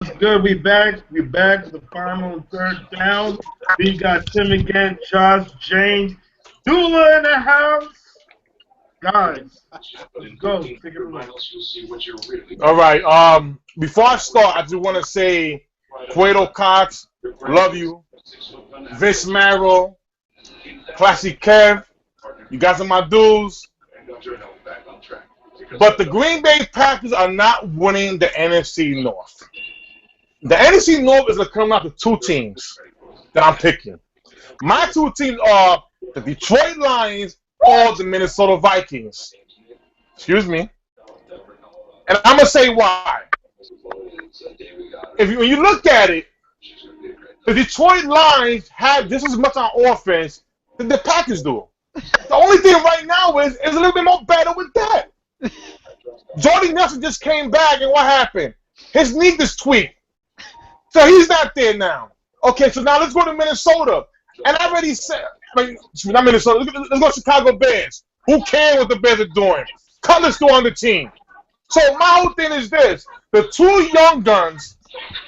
What's good? We back. We back to the final and third down. We got Tim again, Josh, James, Dula in the house. Guys, let's go. Take it away. All right. Before I start, I just want to say, Cueto Cox, love you. Vince Marrow, Classy Kev, you guys are my dudes. But the Green Bay Packers are not winning the NFC North. The NFC North is going to come out to two teams that I'm picking. My two teams are the Detroit Lions or the Minnesota Vikings. Excuse me. And I'm going to say why. When you look at it, the Detroit Lions have just as much on offense than the Packers do. The only thing right now is a little bit more better with that. Jordy Nelson just came back, and what happened? His knee just tweaked. So he's not there now. Okay, so now let's go to Minnesota. And I already said, not Minnesota, let's go Chicago Bears. Who cares what the Bears are doing? Cutler's still on the team. So my whole thing is this. The two young guns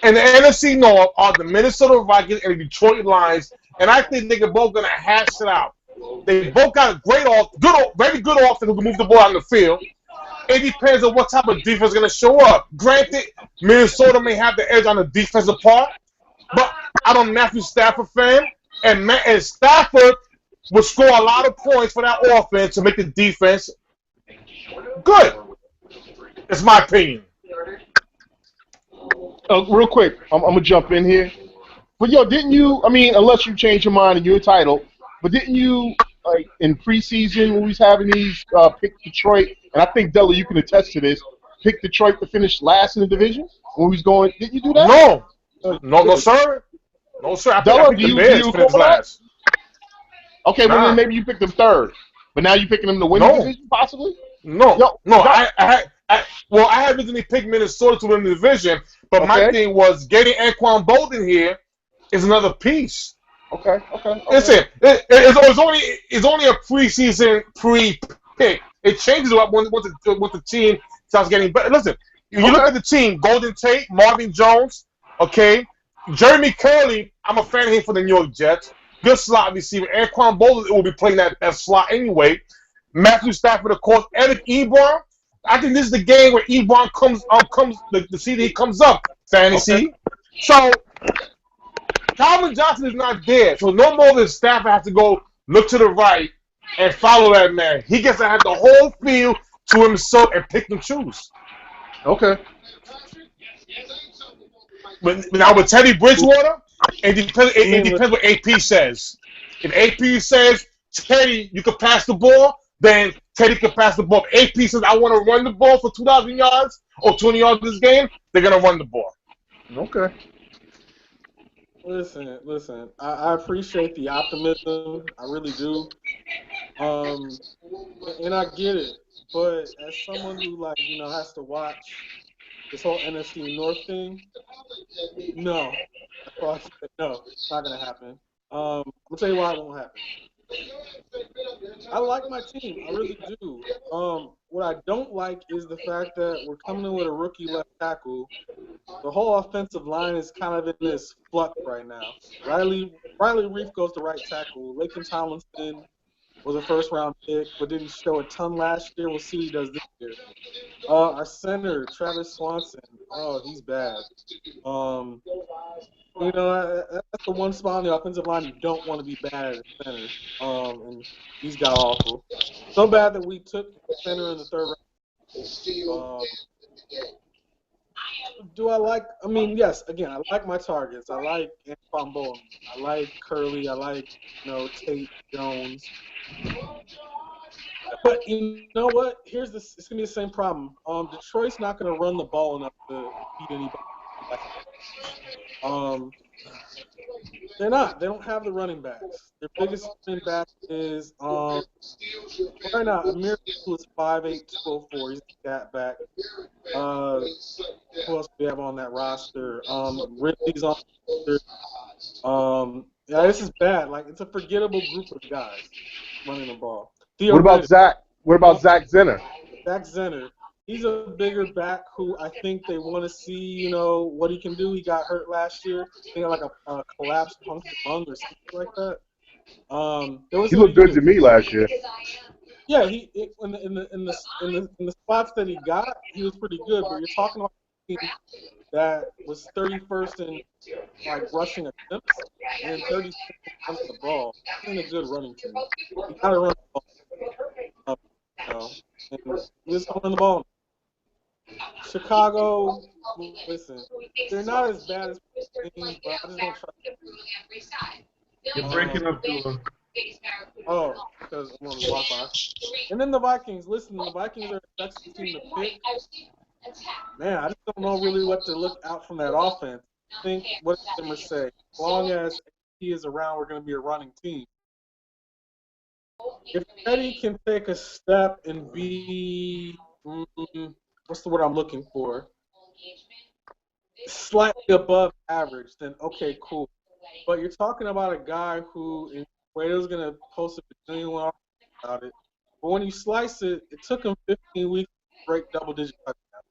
in the NFC North are the Minnesota Vikings and the Detroit Lions, and I think they're both going to hash it out. They both got a very good offense who can move the ball out in the field. It depends on what type of defense is going to show up. Granted, Minnesota may have the edge on the defensive part, but I'm a Matthew Stafford fan, and Stafford will score a lot of points for that offense to make the defense good. That's my opinion. Real quick, I'm gonna jump in here. But yo, didn't you? I mean, unless you change your mind and you're entitled, but didn't you like in preseason when we was having these pick Detroit? And I think Della, you can attest to this. Pick Detroit to finish last in the division when we was going. Didn't you do that? No, no, sir. No, sir. I Della, picked do the you Bears to finish recall that? last. Okay, well Nah. then maybe you picked them third, but now you picking them to win the No. division possibly. No, Yo, no. yo- I had originally picked Minnesota to win the division, but my Okay. thing was getting Anquan Bolden here is another piece. Okay. Listen, it's only a preseason pre-pick. It changes once the team starts getting better. Listen, you look at the team: Golden Tate, Marvin Jones, okay, Jeremy Curley. I'm a fan of him for the New York Jets. Good slot receiver. Anquan Bolden will be playing that slot anyway. Matthew Stafford, of course. Eric Ebron. I think this is the game where Ebron comes the season he comes up. Fantasy. Okay. So Calvin Johnson is not there. So no more than Stafford has to go look to the right and follow that man. He gets to have the whole field to himself and pick and choose. Okay. But now with Teddy Bridgewater, it depends what AP says. If AP says, Teddy, you can pass the ball, then Teddy can pass the ball. If AP says, I want to run the ball for 2,000 yards or 20 yards this game, they're going to run the ball. Okay. Listen. I appreciate the optimism. I really do. Um, and I get it. But as someone who has to watch this whole NFC North thing, no. That's all I say. No, it's not gonna happen. I'm gonna tell you why it won't happen. I like my team, I really do. What I don't like is the fact that we're coming in with a rookie left tackle. The whole offensive line is kind of in this flux right now. Riley Reef goes to right tackle. Laken Tomlinson was a first-round pick, but didn't show a ton last year. We'll see what he does this year. Our center, Travis Swanson, he's bad. That's the one spot on the offensive line you don't want to be bad at center. And he's got awful. So bad that we took center in the third round. Yes, again, I like my targets. I like Anquan Bolden. I like Curley. I like, Tate Jones. But you know what? It's gonna be the same problem. Detroit's not gonna run the ball enough to beat anybody. They're not. They don't have the running backs. Their biggest running back is right now Amir is 5'8", 204. He's a cat back. Who else do we have on that roster? Ridley's on the roster. This is bad. Like, it's a forgettable group of guys running the ball. What about Zach? What about Zach Zenner? Zach Zenner. he's a bigger back who I think they want to see, what he can do. He got hurt last year. I think like a collapsed punctured lung or something like that. There was He looked good to me last year. Yeah, in the spots that he got, he was pretty good. But you're talking about a team that was 31st in like rushing attempts and 36th in running the ball. This ain't a good running team. You gotta run the ball. And we just don't run the ball. Chicago, listen, they're not as bad as teams, but I just don't trust. You're breaking up, Dula. Oh, because I'm on the Wi-Fi. And then the Vikings. Listen, the Vikings are a sexy team to pick. Man, I just don't know really what to look out from that offense. I think, what did Zimmer say? As long as he is around, we're going to be a running team. If Eddie can take a step and be, what's the word I'm looking for? Slightly above average, then okay, cool. But you're talking about a guy who, Radio's going to post a bajillion about it. But when you slice it, it took him 15 weeks to break double-digit touchdowns.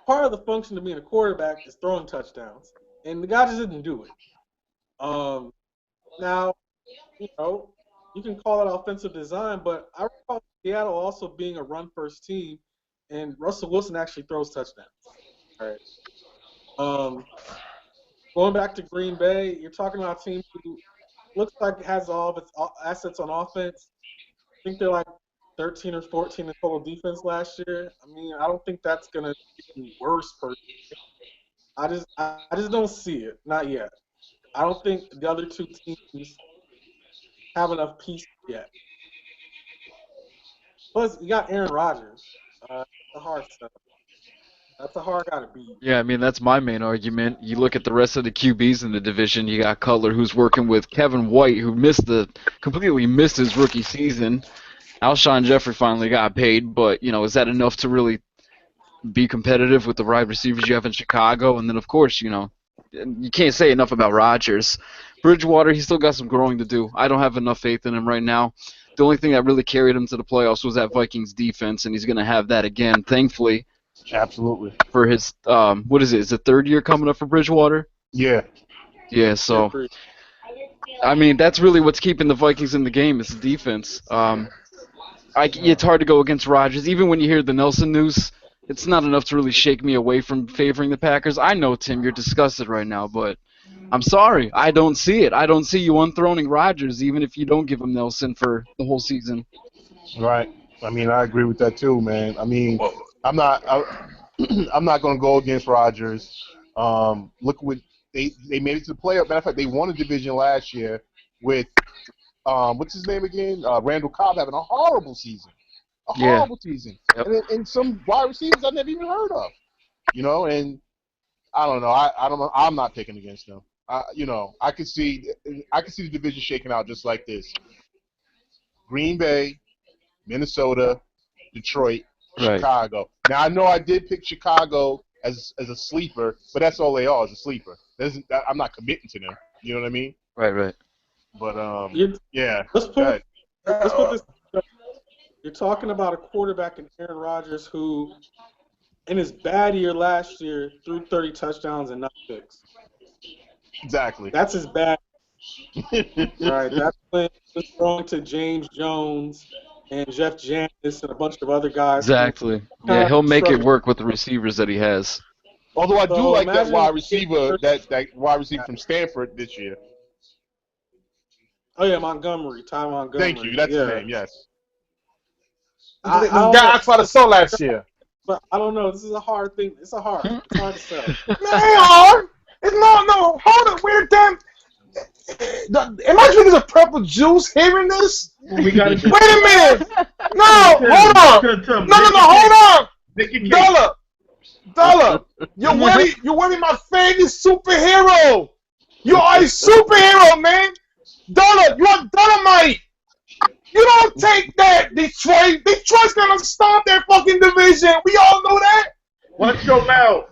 Part of the function of being a quarterback is throwing touchdowns, and the guy just didn't do it. Now, you can call it offensive design, but I recall Seattle also being a run-first team, and Russell Wilson actually throws touchdowns. All right. Going back to Green Bay, you're talking about a team who looks like it has all of its assets on offense. I think they're like 13 or 14 in total defense last year. I mean, I don't think that's going to get worse per se. I just don't see it. Not yet. I don't think the other two teams have enough pieces yet. Plus, you got Aaron Rodgers. That's a hard stuff. That's a hard guy to beat. Yeah, I mean, that's my main argument. You look at the rest of the QBs in the division. You got Cutler, who's working with Kevin White, who completely missed his rookie season. Alshon Jeffrey finally got paid, but, is that enough to really be competitive with the wide receivers you have in Chicago? And then, of course, you can't say enough about Rodgers. Bridgewater, he's still got some growing to do. I don't have enough faith in him right now. The only thing that really carried him to the playoffs was that Vikings defense, and he's going to have that again, thankfully. Absolutely. For his, what is it? Is the third year coming up for Bridgewater? Yeah. Yeah, so, I mean, that's really what's keeping the Vikings in the game is the defense. It's hard to go against Rodgers. Even when you hear the Nelson news, it's not enough to really shake me away from favoring the Packers. I know, Tim, you're disgusted right now, but I'm sorry. I don't see it. I don't see you unthroning Rodgers, even if you don't give him Nelson for the whole season. Right. I mean, I agree with that too, man. I mean, I'm not going to go against Rodgers. Look what they made it to the playoff. Matter of fact, they won a division last year with what's his name again? Randall Cobb having a horrible season. Horrible season. Yep. And some wide receivers I never even heard of. And I don't know. I don't know. I'm not picking against them. I could see the division shaking out just like this. Green Bay, Minnesota, Detroit, Chicago. Now I know I did pick Chicago as a sleeper, but that's all they are, is a sleeper. I'm not committing to them. You know what I mean? Right. But yeah. Let's put this. You're talking about a quarterback in Aaron Rodgers who, in his bad year last year, threw 30 touchdowns and 9 picks. Exactly. That's his bad. Right. That's when he was throwing to James Jones and Jeff Janis and a bunch of other guys. Exactly. Yeah, he'll make it work with the receivers that he has. Although I do like that wide receiver, that wide receiver from Stanford this year. Oh yeah, Montgomery, Ty Montgomery. Thank you. That's his name. Yes. The guy I tried to sell last year. But I don't know. This is a hard thing. It's hard to sell. Man, it's no. Hold on. We're damn. Am I drinking a purple juice hearing this? We gotta Wait a minute. No, hold on. No, hold on. Dollar. You're wearing my favorite superhero. You are a superhero, man. Dollar, you're dynamite. You don't take that, Detroit. Detroit's gonna stop that fucking division. We all know that. Watch your mouth.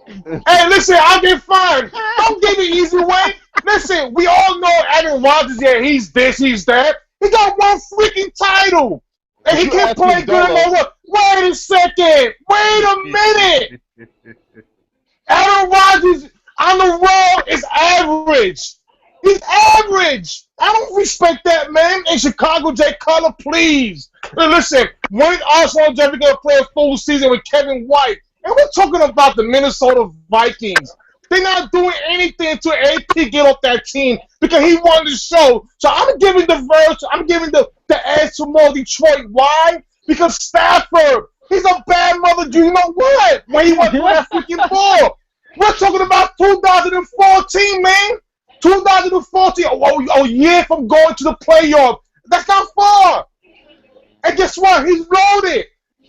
Hey, listen, I'll get fined. Don't give me easy way. Listen, we all know Aaron Rodgers. Yeah, he's this, he's that. He got one freaking title. And he you can't play asking good no Dolo. more. Wait a second. Wait a minute. Aaron Rodgers on the road is average. He's average. I don't respect that, man. In Chicago, Jay Cutler, please. But listen, when Arsenal Jeffrey going to play a full season with Kevin White, and we're talking about the Minnesota Vikings. They're not doing anything until AP get off that team because he wanted to show. So I'm giving the verge, I'm giving the edge to more Detroit. Why? Because Stafford, he's a bad mother. Do you know what? When he went through that freaking ball. We're talking about 2014, man. 2014, a year from going to the playoff. That's not far. And guess what? He's loaded.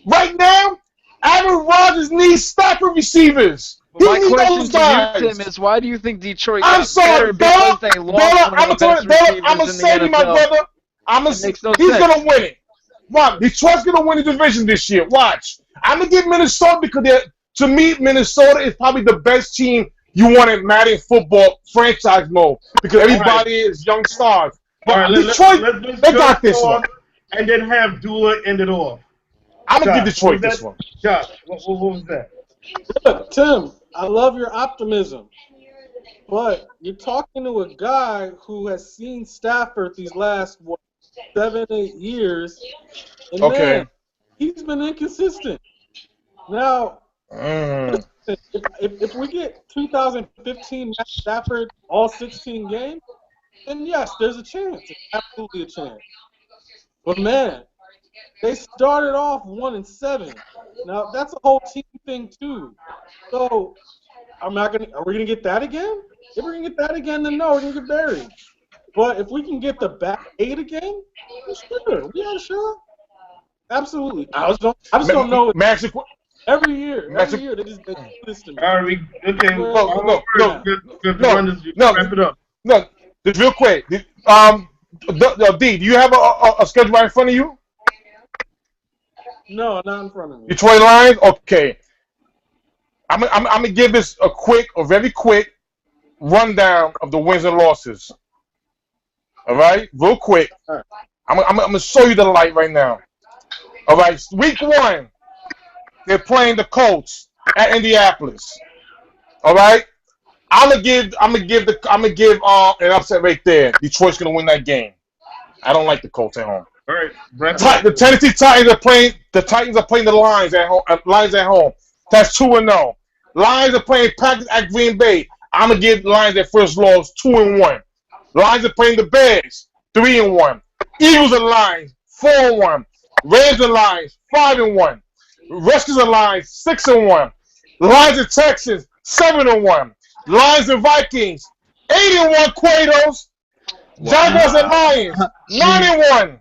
Right now, Aaron Rodgers needs Stafford receivers. He My needs question those to you, guys. Tim, is why do you think Detroit I'm got sorry, better because they Bella, lost one I'm of the gonna best receivers I'm gonna in say the to my NFL? brother, It makes no he's sense. gonna win it. Watch, Detroit's gonna win the division this year. Watch. I'm gonna give Minnesota because to me, Minnesota is probably the best team you want in Madden football franchise mode because everybody is young stars. All But right, Detroit, let's they go got this one. talk and then have Dula end it off. I'm gonna give Josh, Detroit what was this that? one. Josh, what was that? Look, Tim, I love your optimism, but you're talking to a guy who has seen Stafford these last 7, 8 years, and Okay. man, he's been inconsistent. Now, if we get 2015 Matt Stafford all 16 games, then yes, there's a chance. It's absolutely a chance. But man, they started off 1-7. Now that's a whole team thing too. So are we gonna get that again? If we're gonna get that again, then no, we're gonna get buried. But if we can get the back 8 again, then sure, we are sure. Absolutely. I just don't know. Magic. Every year they do this to me. All right, okay. No, Wrap it up. no. Just real quick. D, do you have a schedule right in front of you? No, not in front of me. Detroit Lions? Okay. I'm gonna give this a very quick rundown of the wins and losses. All right, real quick. All right. I'm gonna show you the light right now. All right, week 1, they're playing the Colts at Indianapolis. All right, I'm gonna give an upset right there. Detroit's gonna win that game. I don't like the Colts at home. All right, wrap it The up. Tennessee Titans are playing. The Titans are playing the Lions at home. Lions at home. That's 2-0. Lions are playing Packers at Green Bay. I'm gonna give Lions their first loss 2-1. Lions are playing the Bears 3-1. Eagles and Lions 4-1. Rams and Lions 5-1. Redskins and Lions 6-1. Lions and Texans 7-1. Lions and Vikings 8-1. Quados. Jaguars and Lions 9-1.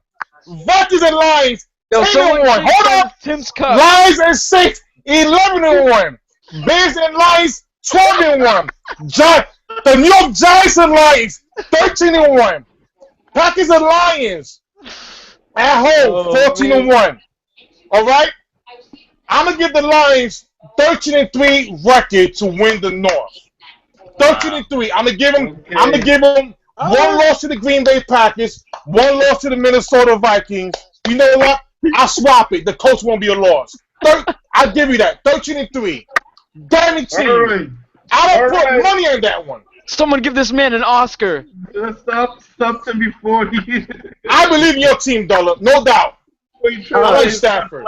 Vikings and Lions 10-1. Hold up. Tim's cup. Lions and Saints 11-1. Bears and Lions 12-1. The New York Giants and Lions 13-1. Packers and Lions at home 14-1. All right, I'm gonna give the Lions 13-3 record to win the North. 13-3. I'm gonna give them one loss to the Green Bay Packers, one loss to the Minnesota Vikings. You know what? I'll swap it. The Colts won't be a loss. I'll give you that. 13-3. Guaranteed. All right. I don't All put right. money on that one. Someone give this man an Oscar. Stop him before he. I believe in your team, Dollar. No doubt. I like Stafford.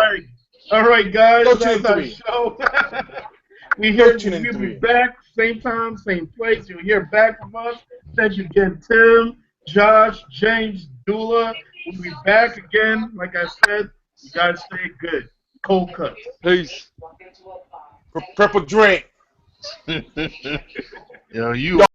All right, guys. 13-3. That's our show. We'll be 13-3. back same time, same place. You'll hear back from us. Thank you again, Tim, Josh, James, Dula. We'll be back again. Like I said, you guys stay good. Cold cuts. Peace. Purple drink. You know, you Yo,